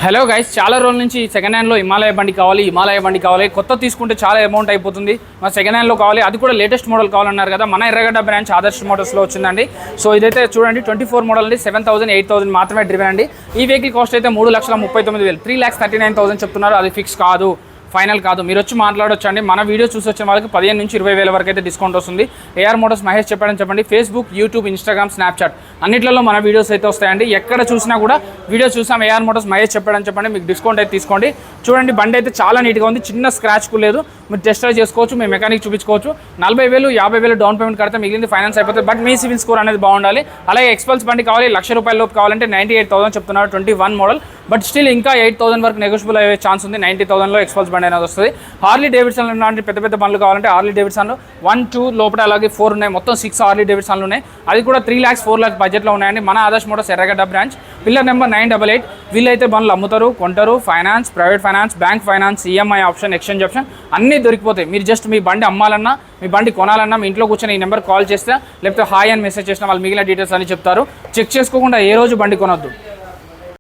Hello guys, చాలా రోజుల నుంచి సెకండ్ హ్యాండ్లో హిమాలయ బండి కావాలి. కొత్త తీసుకుంటే చాలా అమౌంట్ అయిపోతుంది. మరి సెకండ్ హ్యాండ్లో కావాలి, అది కూడా లేటెస్ట్ మోడల్ కావాలన్నారు కదా. మన ఎర్రగడ్డ బ్రాంచ్ ఆదర్శ్ మోటార్స్లో వచ్చిందండి. సో ఇదైతే చూడండి 24 మోడల్ అండి. 7,000 8,000 మాత్రమే డ్రివెన్ అండి. ఈ వెహికల్ కాస్ట్ అయితే 3,39,000 3,39,000 చెప్తున్నారు. అది ఫిక్స్ కాదు, ఫైనల్ కాదు. మీరు వచ్చి మాట్లాడొచ్చు అండి. మన వీడియో చూసి వచ్చిన వాళ్ళకి 15 నుంచి 20,000 వరకు అయితే డిస్కౌంట్ వస్తుంది. ఏఆర్ మోటార్స్ మహేష్ చెప్పండి. ఫేస్బుక్, యూట్యూబ్, ఇన్స్టాగ్రామ్, స్నాప్చాట్ అన్నిట్లలో మన వీడియోస్ అయితే వస్తాయండి. ఎక్కడ చూసినా కూడా వీడియో చూసాం ఏఆర్ మోటార్స్ మహేష్ చెప్పండి, మీకు డిస్కౌంట్ అయితే తీసుకోండి. చూడండి, బండి అయితే చాలా నీట్గా ఉంది, చిన్న స్క్రాచ్ కూడా లేదు. మీరు టెస్ట్ డ్రైవ్ చేసుకోవచ్చు, మీ మెకానిక్ చూపించుకోవచ్చు. 40,000 50,000 డౌన్ పేమెంట్ కడితే మిగిలింది ఫైనాన్స్ అయిపోతుంది. బట్ మీ సివిల్ స్కోర్ అనేది బాగుండాలి. అలాగే ఎక్స్పల్స్ బండి కావాలి, ₹1,00,000 లోపు కావాలంటే 98,000 చెప్తున్నారు. 21 మోడల్, బట్ స్టిల్ ఇంకా 8,000 వరకు నెగోషియబుల్ అయ్యే ఛాన్స్ ఉంది. 90,000లో ఎక్స్పల్స్ బండి అనేది వస్తుంది. హార్లీ డేవిడ్సన్ లాంటి పెద్ద బండ్లు కావాలంటే హార్లీ డేవిడ్సన్లో 1, 2 లోపల అలాగే 4 ఉన్నాయి. మొత్తం 6 హార్లీ డేవిడ్సన్లు ఉన్నాయి. అది కూడా 3 lakhs 4 lakhs బడ్జెట్లో ఉన్నాయండి. మన ఆదర్శ్ మోటార్స్ ఎర్రగడ్డ బ్రాంచ్, పిల్లర్ నెంబర్ 988. వీళ్ళైతే బండ్లు అమ్ముతారు, కొంటారు. Finance, private finance, bank finance, EMI option, exchange option అన్నీ దొరికిపోతాయి. మీరు జస్ట్ మీ బండి అమ్మాలన్నా, మీ బండి కొనాలన్నా మీ ఇంట్లో కూర్చొని ఈ నెంబర్ కాల్ చేస్తే, లేకపోతే హాయ్ అని మెసేజ్ చేసిన వాళ్ళు మిగిలిన డీటెయిల్స్ అని చెప్తారు. చెక్ చేసుకోకుండా ఏ రోజు బండి కొనొద్దు.